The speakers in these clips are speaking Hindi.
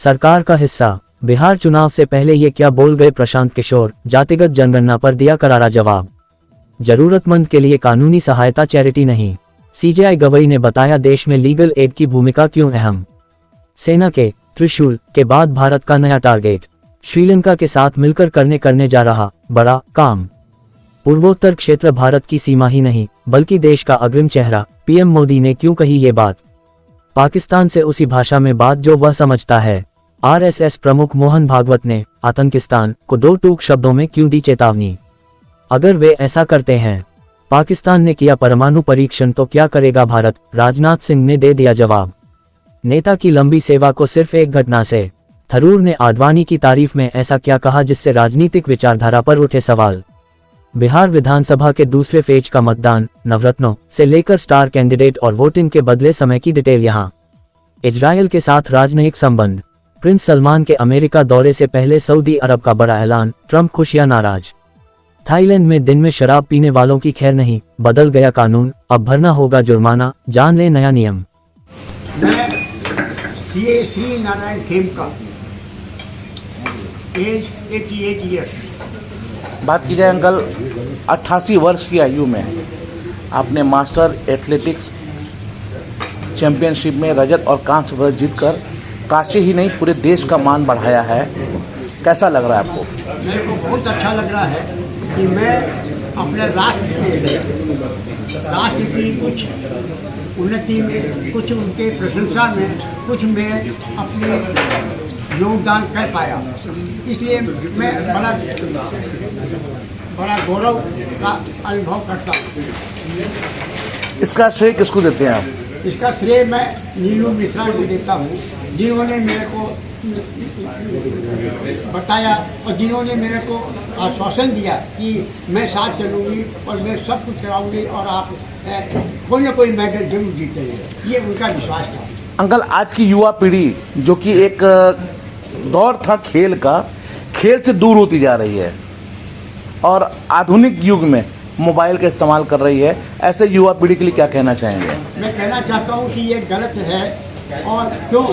सरकार का हिस्सा। बिहार चुनाव से पहले ये क्या बोल गए प्रशांत किशोर, जातिगत जनगणना पर दिया करारा जवाब। जरूरतमंद के लिए कानूनी सहायता चैरिटी नहीं। सीजेआई गवई ने बताया देश में लीगल एड की भूमिका क्यों अहम। सेना के त्रिशूल के बाद भारत का नया टारगेट, श्रीलंका के साथ मिलकर करने जा रहा बड़ा काम। पूर्वोत्तर क्षेत्र भारत की सीमा ही नहीं बल्कि देश का अग्रिम चेहरा। पीएम मोदी ने क्यों कही ये बात? पाकिस्तान से उसी भाषा में बात जो वह समझता है। आरएसएस प्रमुख मोहन भागवत ने आतंकिस्तान को 2 टूक शब्दों में क्यों दी चेतावनी? अगर वे ऐसा करते हैं, पाकिस्तान ने किया परमाणु परीक्षण तो क्या करेगा भारत? राजनाथ सिंह ने दे दिया जवाब। नेता की लंबी सेवा को सिर्फ एक घटना से। थरूर ने आडवाणी की तारीफ में ऐसा क्या कहा जिससे राजनीतिक विचारधारा पर उठे सवाल? बिहार विधानसभा के दूसरे फेज का मतदान, नवरत्नों से लेकर स्टार कैंडिडेट और वोटिंग के बदले समय की डिटेल यहाँ। इजरायल के साथ राजनयिक संबंध, प्रिंस सलमान के अमेरिका दौरे से पहले सऊदी अरब का बड़ा ऐलान, ट्रंप खुश या नाराज। थाईलैंड में दिन में शराब पीने वालों की खैर नहीं, बदल गया कानून, अब भरना होगा जुर्माना, जान ले नया नियम। मैं CA Shri Narayan Khemka, age 88 years. बात की जाए अंकल, 88 वर्ष की आयु में आपने मास्टर एथलेटिक्स चैंपियनशिप में रजत और कांस्य पदक जीतकर काशी ही नहीं पूरे देश का मान बढ़ाया है। कैसा लग रहा है आपको? मेरे को बहुत अच्छा लग रहा है कि मैं अपने राष्ट्र की कुछ उन्नति में, कुछ उनके प्रशंसा में, कुछ में अपने योगदान कर पाया। इसलिए मैं बड़ा गौरव का अनुभव करता हूँ। इसका श्रेय किसको देते हैं आप? इसका श्रेय मैं नीलू मिश्रा को देता हूँ, जिन्होंने मेरे को बताया और जिन्होंने मेरे को आश्वासन दिया कि मैं साथ चलूँगी और मैं सब कुछ कराऊंगी और आप कोई ना कोई मेडल जरूर जीतेंगे। ये उनका विश्वास था। अंकल, आज की युवा पीढ़ी जो कि एक दौर था खेल का, खेल से दूर होती जा रही है और आधुनिक युग में मोबाइल का इस्तेमाल कर रही है, ऐसे युवा पीढ़ी के लिए क्या कहना चाहेंगे? मैं कहना चाहता हूँ कि ये गलत है। और क्यों?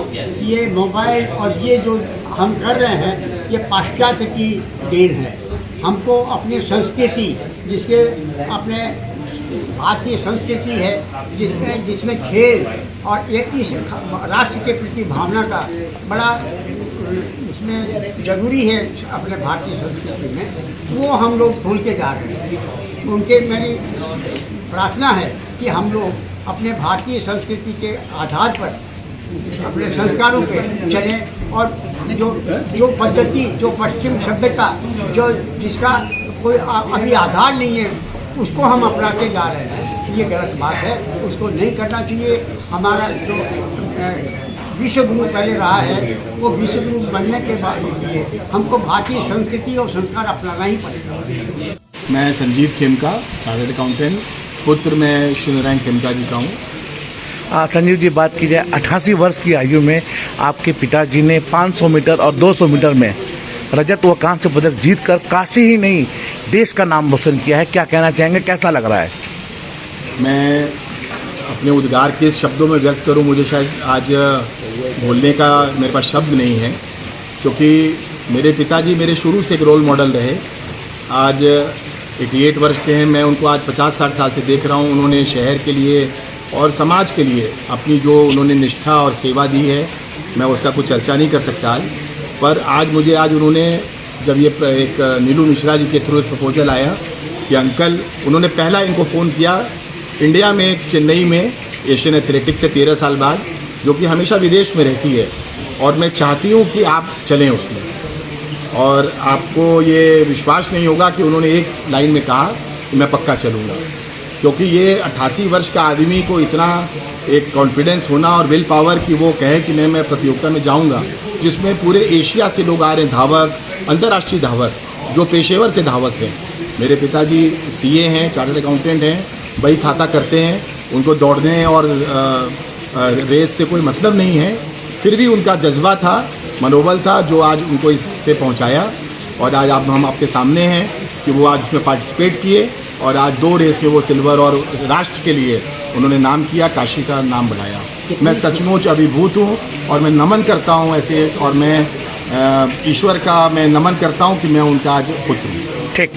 ये मोबाइल और ये जो हम कर रहे हैं ये पाश्चात्य की देन है। हमको अपनी संस्कृति, जिसके अपने भारतीय संस्कृति है जिसमें खेल और एक इस राष्ट्र के प्रति भावना का बड़ा इसमें जरूरी है अपने भारतीय संस्कृति में, वो हम लोग भूलते जा रहे हैं। उनके मेरी प्रार्थना है कि हम लोग अपने भारतीय संस्कृति के आधार पर अपने संस्कारों पे चलें और जो पद्धति, जो पश्चिम सभ्यता, जिसका कोई अभी आधार नहीं है, उसको हम अपनाते जा रहे हैं। ये गलत बात है, उसको नहीं करना चाहिए। हमारा जो विश्व गुरु पहले रहा है, वो विश्व गुरु बनने के बाद हमको भारतीय संस्कृति और संस्कार अपनाना ही पड़ेगा। मैं संजीव खेमका, चार्टर्ड अकाउंटेंट, पुत्र मैं श्री नारायण खेमका जी का हूँ। संजीव जी, बात की जाए 88 वर्ष की आयु में आपके पिताजी ने 500 मीटर और 200 मीटर में रजत व कांस्य पदक जीतकर काशी ही नहीं देश का नाम रोशन किया है। क्या कहना चाहेंगे, कैसा लग रहा है? मैं अपने उद्गार के शब्दों में व्यक्त करूं, मुझे शायद आज बोलने का मेरे पास शब्द नहीं है, क्योंकि मेरे पिताजी मेरे शुरू से एक रोल मॉडल रहे। आज 88 वर्ष के हैं, मैं उनको आज 50-60 साल से देख रहा हूं। उन्होंने शहर के लिए और समाज के लिए अपनी जो उन्होंने निष्ठा और सेवा दी है, मैं उसका कुछ चर्चा नहीं कर सकता आज। पर आज उन्होंने जब ये एक नीलू मिश्रा जी के थ्रू एक प्रपोजल आया कि अंकल, उन्होंने पहला इनको फ़ोन किया इंडिया में, चेन्नई में एशियन एथलेटिक्स से 13 साल बाद, जो कि हमेशा विदेश में रहती है, और मैं चाहती हूँ कि आप चलें उसमें। और आपको ये विश्वास नहीं होगा कि उन्होंने एक लाइन में कहा कि मैं पक्का चलूँगा, क्योंकि ये 88 वर्ष का आदमी को इतना एक कॉन्फिडेंस होना और विल पावर कि वो कहे कि मैं प्रतियोगिता में जाऊंगा, जिसमें पूरे एशिया से लोग आ रहे हैं, धावक, अंतर्राष्ट्रीय धावक, जो पेशेवर से धावक हैं। मेरे पिताजी सीए हैं, चार्टर्ड अकाउंटेंट हैं, बही खाता करते हैं, उनको दौड़ने और रेस से कोई मतलब नहीं है, फिर भी उनका जज्बा था, मनोबल था, जो आज उनको इस पे पहुँचाया। और आज हम आपके सामने हैं कि वो आज उसमें पार्टिसिपेट किए और आज 2 रेस में वो सिल्वर और राष्ट्र के लिए उन्होंने नाम किया, काशी का नाम बढ़ाया। मैं सचमुच अभिभूत हूँ और मैं नमन करता हूँ ऐसे, और मैं ईश्वर का मैं नमन करता हूँ कि मैं उनका आज पुत्र हूँ। ठीक।